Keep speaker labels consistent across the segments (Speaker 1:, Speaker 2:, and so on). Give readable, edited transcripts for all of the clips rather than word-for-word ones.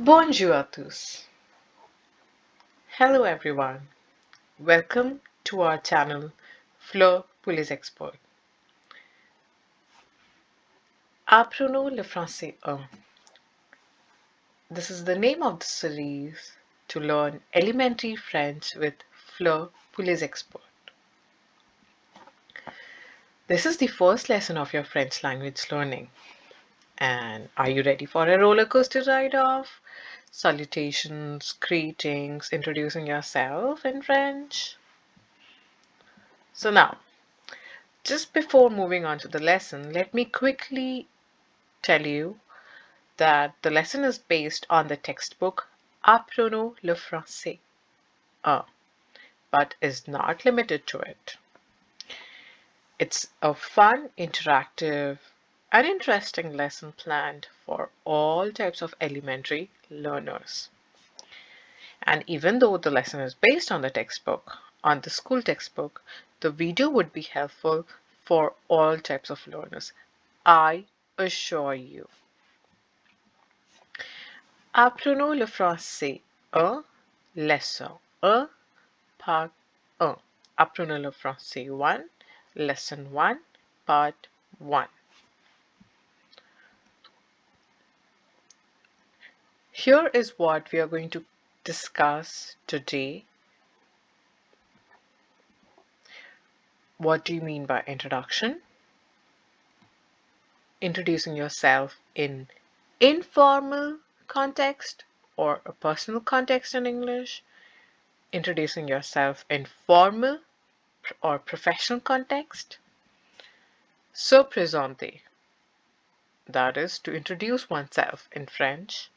Speaker 1: Bonjour à tous. Hello everyone. Welcome to our channel flepourlezexperts. Apprenons le Français 1. This is the name of the series to learn elementary French with flepourlezexperts. This is the first lesson of your French language learning. And are you ready for a roller coaster ride of salutations, greetings, introducing yourself in French? So now, just before moving on to the lesson, let me quickly tell you that the lesson is based on the textbook Apprenons le Français, but is not limited to it. It's a fun, interactive, and interesting lesson planned for all types of elementary learners. And even though the lesson is based on the textbook, on the school textbook, the video would be helpful for all types of learners. I assure you. Apprenons le français 1, leçon 1, part 1. Apprenons le français 1, lesson 1, part 1. Here is what we are going to discuss today. What do you mean by introduction? Introducing yourself in informal context or a personal context in English. Introducing yourself in formal or professional context. Se présenter, that is to introduce oneself in French.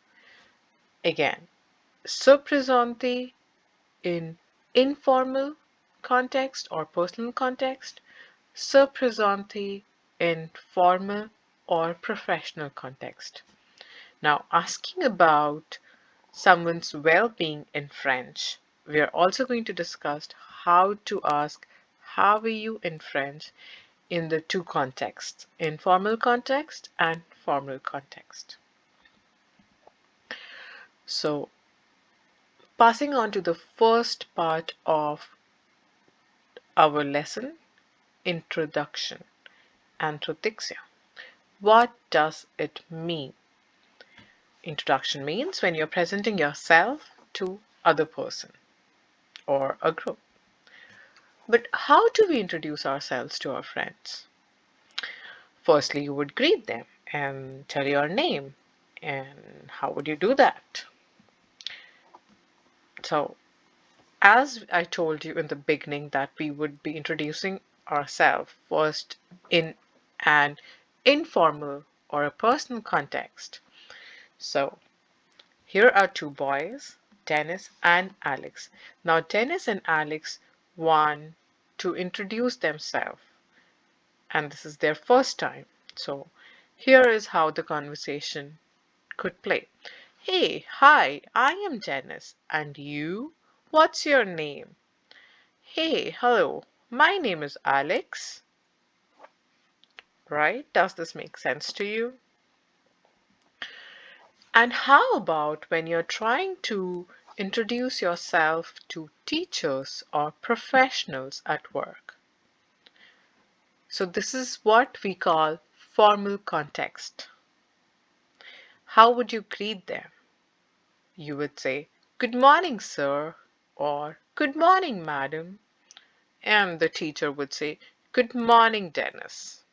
Speaker 1: Again, se présenter in informal context or personal context. Se présenter in formal or professional context. Now, asking about someone's well-being in French, we are also going to discuss how to ask how are you in French in the two contexts, informal context and formal context. So, passing on to the first part of our lesson, introduction, introduction. What does it mean? Introduction means when you're presenting yourself to other person or a group. But how do we introduce ourselves to our friends? Firstly, you would greet them and tell your name. And how would you do that? So, as I told you in the beginning that we would be introducing ourselves first in an informal or a personal context. So, here are two boys, Dennis and Alex. Now, Dennis and Alex want to introduce themselves, and this is their first time. So, here is how the conversation could play. Hey, hi, I am Dennis. And you? What's your name? Hey, hello, my name is Alex. Right? Does this make sense to you? And how about when you're trying to introduce yourself to teachers or professionals at work? So this is what we call formal context. How would you greet them? You would say, "Good morning, sir," or "Good morning, madam." And the teacher would say, "Good morning, Dennis."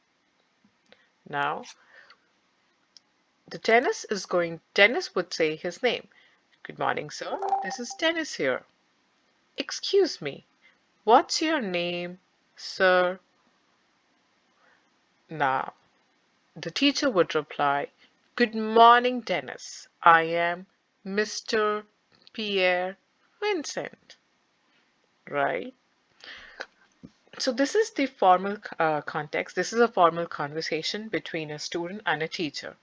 Speaker 1: Now, Dennis would say his name. "Good morning, sir. This is Dennis here." "Excuse me, what's your name, sir?" Now, the teacher would reply, "Good morning, Dennis. I am Mr. Pierre Vincent." Right? So this is the formal context. This is a formal conversation between a student and a teacher.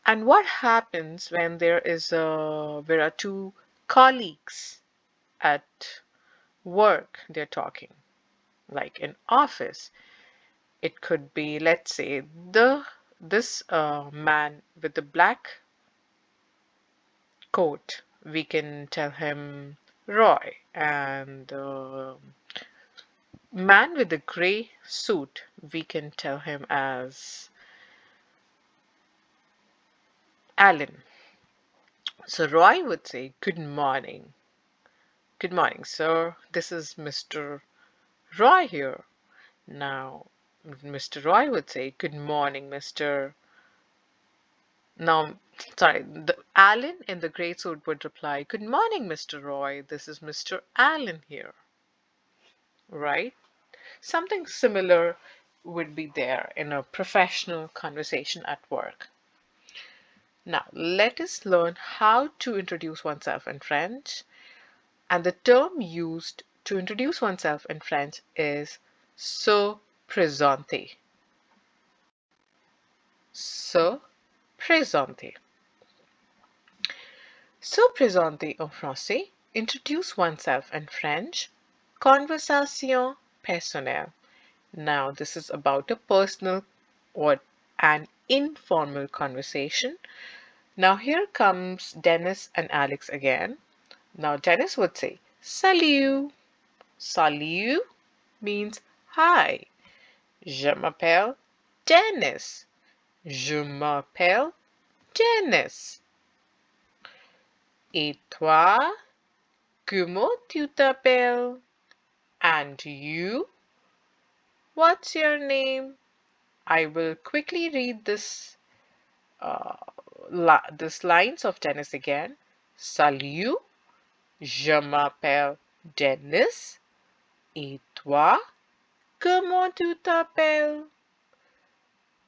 Speaker 1: And what happens when there are two colleagues at work, they're talking, like in office. It could be, let's say, this man with the black coat, we can tell him Roy. And the man with the gray suit, we can tell him as Alan. So Roy would say, "Good morning. Good morning, sir. This is Mr. Roy here." Now, Mr. Roy would say, "Good morning, Mr." Now, sorry, the Alan in the gray suit would reply, "Good morning, Mr. Roy. This is Mr. Alan here." Right? Something similar would be there in a professional conversation at work. Now, let us learn how to introduce oneself in French. And the term used to introduce oneself in French is se présenter. Se présenter. Se présenter en français, introduce oneself in French, conversation personnelle. Now, this is about a personal or an informal conversation. Now, here comes Dennis and Alex again. Now, Dennis would say, "Salut." Salut means hi. Je m'appelle Dennis. Je m'appelle Dennis. Et toi, comment tu t'appelles? And you? What's your name? I will quickly read this lines of Dennis again. Salut, je m'appelle Dennis. Et toi, comment tu t'appelles?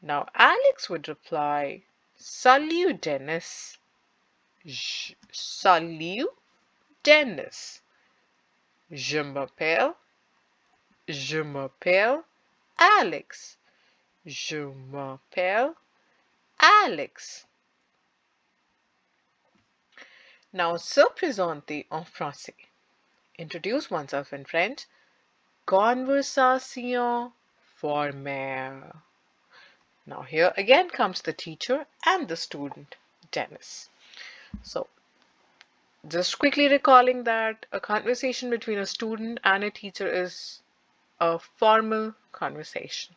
Speaker 1: Now Alex would reply, "Salut, Dennis." Salut, Dennis. Je m'appelle Alex. Je m'appelle Alex. Now, se présenter en français. Introduce oneself in French. Conversation formelle. Now, here again comes the teacher and the student, Dennis. So, just quickly recalling that a conversation between a student and a teacher is a formal conversation.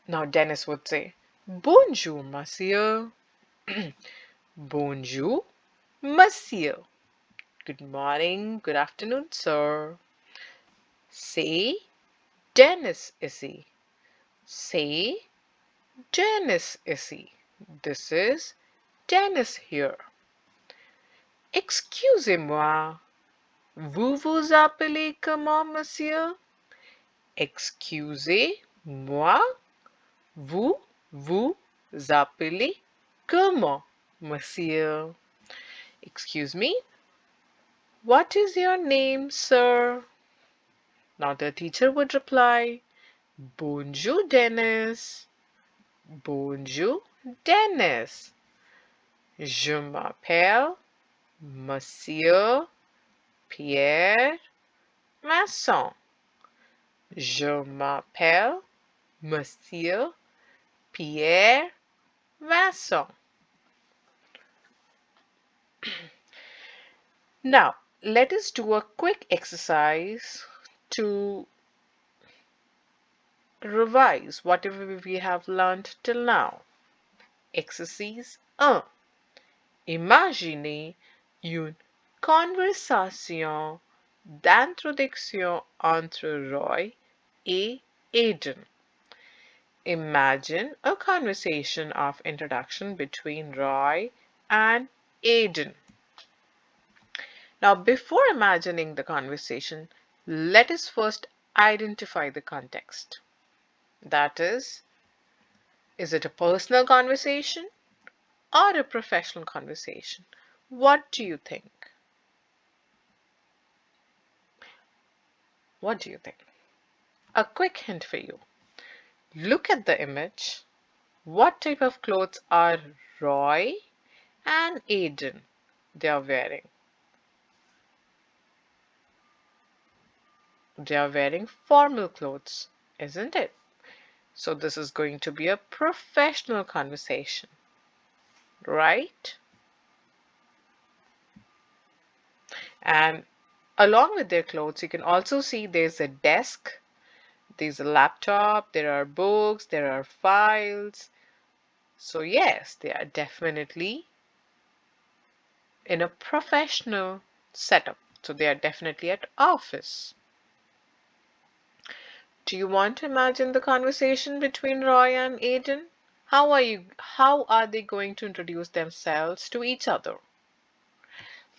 Speaker 1: Now, Dennis would say, "Bonjour, monsieur." Bonjour, monsieur. Good morning, good afternoon, sir. C'est Dennis ici. C'est Dennis ici. This is Dennis here. Excusez-moi. Vous vous appelez comment, monsieur? Excusez-moi. Vous vous appelez comment, monsieur? Excuse me. What is your name, sir? Now the teacher would reply, "Bonjour, Dennis." Bonjour, Dennis. Je m'appelle Monsieur Pierre Masson. Je m'appelle Monsieur Pierre Masson. Now, let us do a quick exercise to revise whatever we have learned till now. Exercice 1. Imaginez une conversation d'introduction entre Roy et Aiden. Imagine a conversation of introduction between Roy and Aiden. Now, before imagining the conversation, let us first identify the context. That is it a personal conversation or a professional conversation? What do you think? What do you think? A quick hint for you. Look at the image. What type of clothes are Roy and Aiden they are wearing? They are wearing formal clothes, isn't it? So this is going to be a professional conversation, right? And along with their clothes, you can also see there's a desk, there's a laptop, there are books, there are files. So yes, they are definitely in a professional setup. So they are definitely at office. Do you want to imagine the conversation between Roy and Aiden? How are they going to introduce themselves to each other?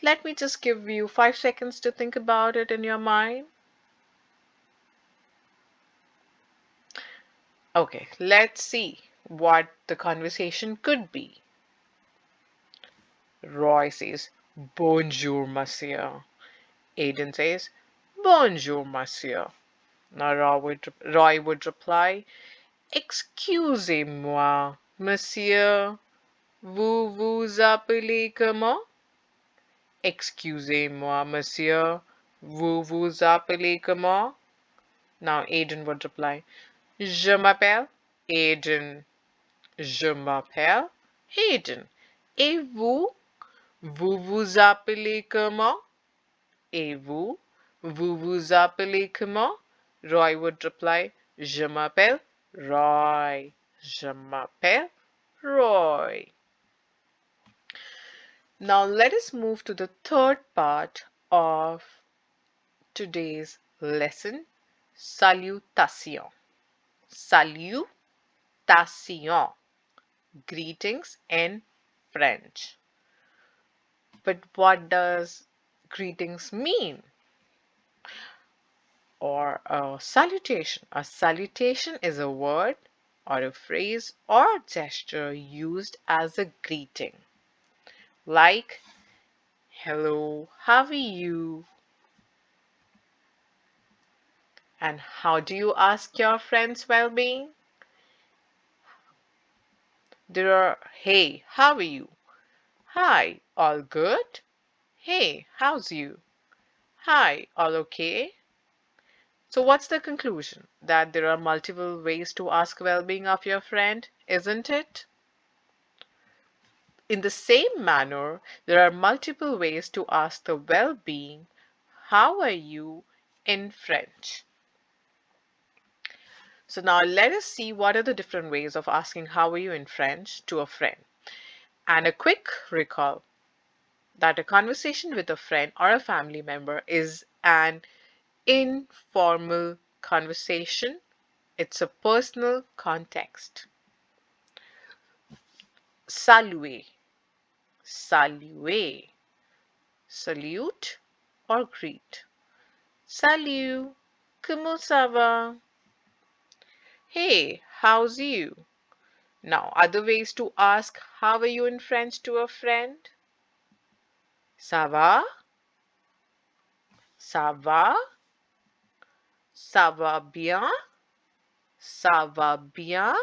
Speaker 1: Let me just give you 5 seconds to think about it in your mind. Okay, let's see what the conversation could be. Roy says, Bonjour, monsieur. Aiden says, Bonjour, monsieur. Now Roy would reply, Excusez-moi, monsieur. Vous vous appelez comment? Excusez-moi, monsieur. Vous vous appelez comment? Now Aiden would reply, Je m'appelle Aiden. Je m'appelle Aiden. Et vous? Vous vous appelez comment? Et vous? Vous vous appelez comment? Roy would reply, Je m'appelle Roy. Je m'appelle Roy. Now let us move to the third part of today's lesson, salutation. Salutation, greetings in French. But what does greetings mean? Or a salutation? A salutation is a word or a phrase or gesture used as a greeting. Like, hello, how are you? And how do you ask your friends' well-being? There are, hey, how are you? Hi, all good? Hey, how's you? Hi, all okay? So what's the conclusion? That there are multiple ways to ask well-being of your friend, isn't it? In the same manner, there are multiple ways to ask the well-being, how are you, in French. So now let us see what are the different ways of asking how are you in French to a friend. And a quick recall that a conversation with a friend or a family member is an informal conversation. It's a personal context. Saluer, saluer, salute or greet. Salut, comment ça va? Hey, how's you? Now, other ways to ask how are you in French to a friend? Ça va? Ça va? Ça va bien? Ça va bien?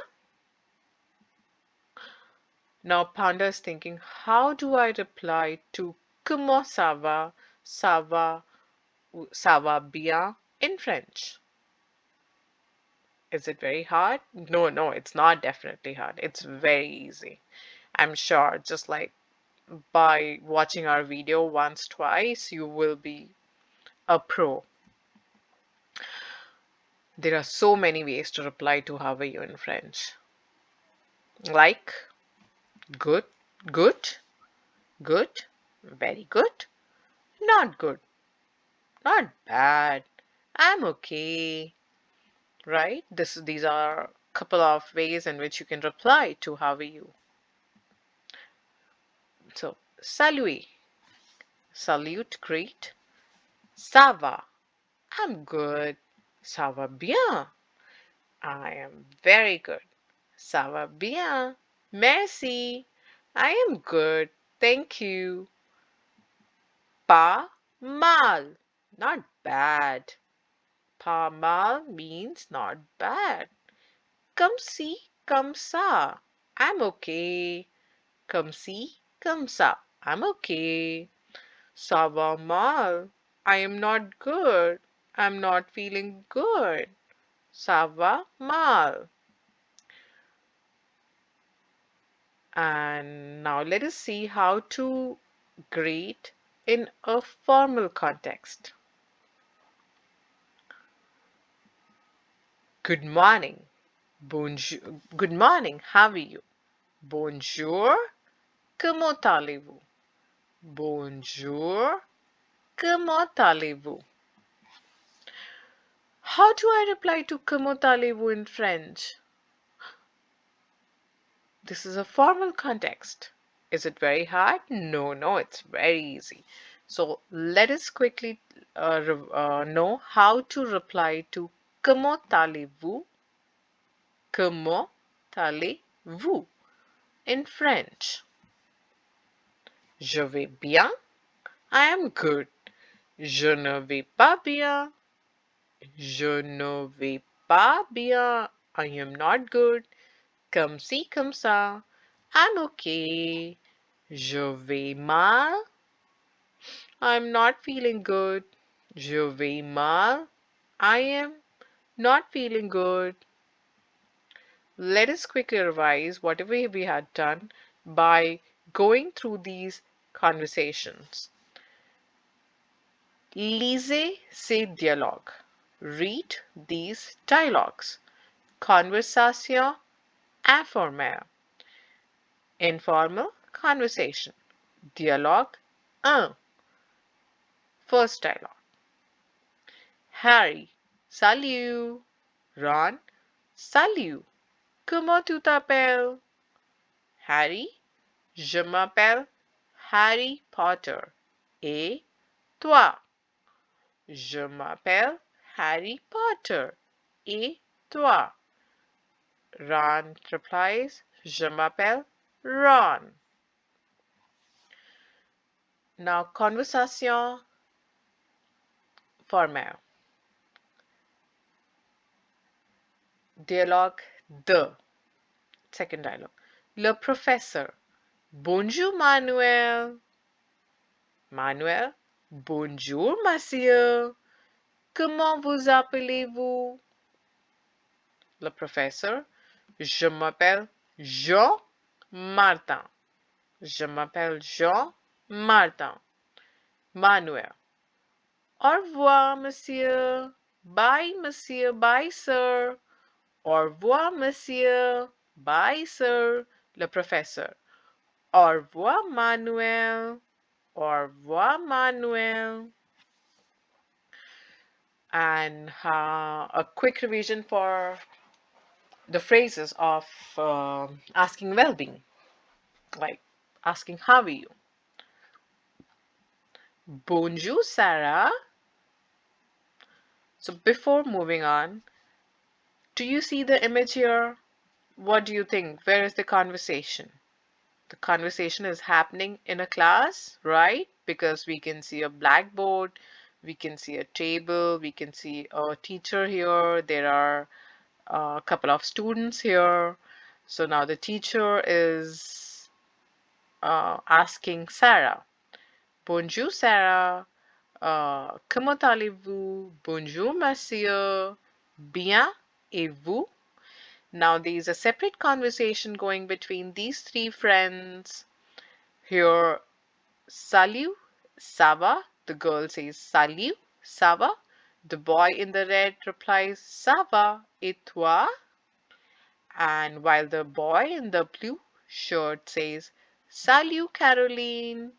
Speaker 1: Now Panda is thinking, how do I reply to comment ça va bien in French? Is it very hard? No, it's not definitely hard. It's very easy. I'm sure just like by watching our video once, twice, you will be a pro. There are so many ways to reply to how are you in French. Like good, good, good, very good, not good, not bad, I'm okay. Right? These are a couple of ways in which you can reply to how are you. So, salut, salute, greet. Ça va, I'm good. Ça va bien, I am very good. Ça va bien, merci, I am good, thank you. Pas mal, not bad. Pas mal means not bad. Comme si, comme ça, I'm okay. Comme si, comme ça, I'm okay. Ça va mal, I am not good. I'm not feeling good. Ça va mal. And now let us see how to greet in a formal context. Good morning. Bonjour. Good morning. How are you? Bonjour. Comment allez-vous? Bonjour. Comment allez-vous? How do I reply to comment allez-vous in French? This is a formal context. Is it very hard? No, it's very easy. So let us quickly know how to reply to comment allez-vous? Comment allez-vous in French? Je vais bien. I am good. Je ne vais pas bien. Je ne vais pas bien. I am not good. Comme ci, comme ça. I'm okay. Je vais mal. I'm not feeling good. Je vais mal. I am not feeling good. Let us quickly revise whatever we had done by going through these conversations. Lisez ces dialogues. Read these dialogues. Conversation informelle. Informal conversation. Dialogue 1. First dialogue. Harry, salut. Ron, salut. Comment tu t'appelles? Harry, je m'appelle Harry Potter. Et toi? Je m'appelle Harry Potter. Et toi? Ron replies, je m'appelle Ron. Now, conversation formelle. Dialogue 2. Second dialogue. Le professeur. Bonjour, Manuel. Manuel. Bonjour, monsieur. Comment vous appelez-vous? Le professeur. Je m'appelle Jean Martin. Je m'appelle Jean Martin. Manuel. Au revoir, monsieur. Bye, monsieur. Bye, sir. Au revoir, monsieur. Bye, sir. Le professeur. Au revoir, Manuel. Au revoir, Manuel. And a quick revision for the phrases of asking well-being, like asking how are you? Bonjour, Sarah. So before moving on, do you see the image here? What do you think? Where is the conversation? The conversation is happening in a class, right? Because we can see a blackboard, we can see a table, we can see a teacher here. There are a couple of students here. So now the teacher is asking Sarah, Bonjour, Sarah. Comment allez-vous? Bonjour, monsieur. Bien, et vous? Now there is a separate conversation going between these three friends. Here, salut, ça va? The girl says salut, ça va? The boy in the red replies ça va, et toi? And while the boy in the blue shirt says salut, Caroline,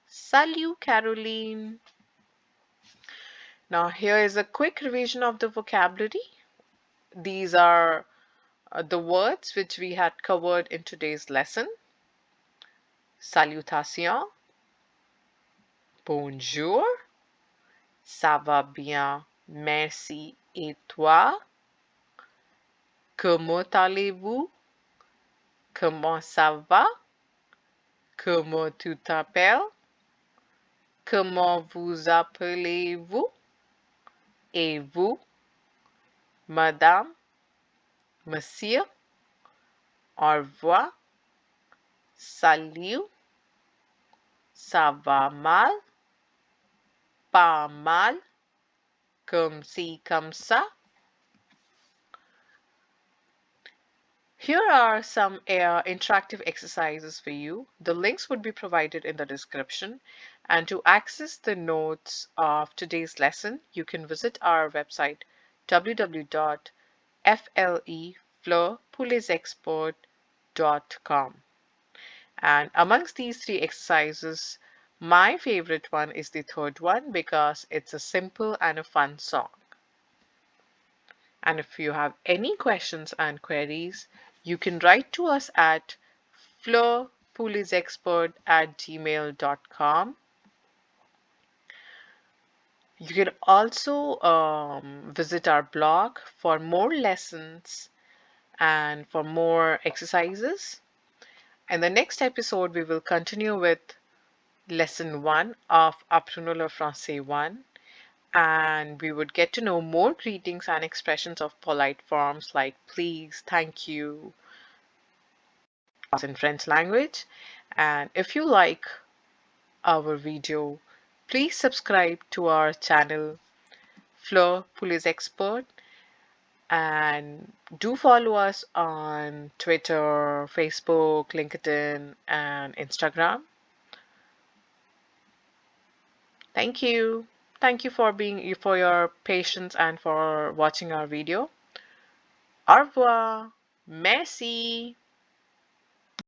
Speaker 1: salut, Caroline. Now here is a quick revision of the vocabulary. These are the words which we had covered in today's lesson. Salutation, bonjour, ça va bien, merci, et toi? Comment allez-vous? Comment ça va? Comment tu t'appelles? Comment vous appelez-vous? Et vous? Madame? Monsieur? Au revoir? Salut? Ça va mal? Pas mal? Comme ci, comme ça? Here are some interactive exercises for you. The links would be provided in the description. And to access the notes of today's lesson, you can visit our website www.flepourlezexperts.com. And amongst these three exercises, my favorite one is the third one because it's a simple and a fun song. And if you have any questions and queries, you can write to us at flepourlezexperts@gmail.com. You can also visit our blog for more lessons and for more exercises. In the next episode, we will continue with Lesson 1 of Apprenons le Français 1, and we would get to know more greetings and expressions of polite forms like please, thank you, in French language. And if you like our video, please subscribe to our channel Fleur Police Expert, and do follow us on Twitter, Facebook, LinkedIn, and Instagram. Thank you. Thank you for your patience and for watching our video. Au revoir. Merci.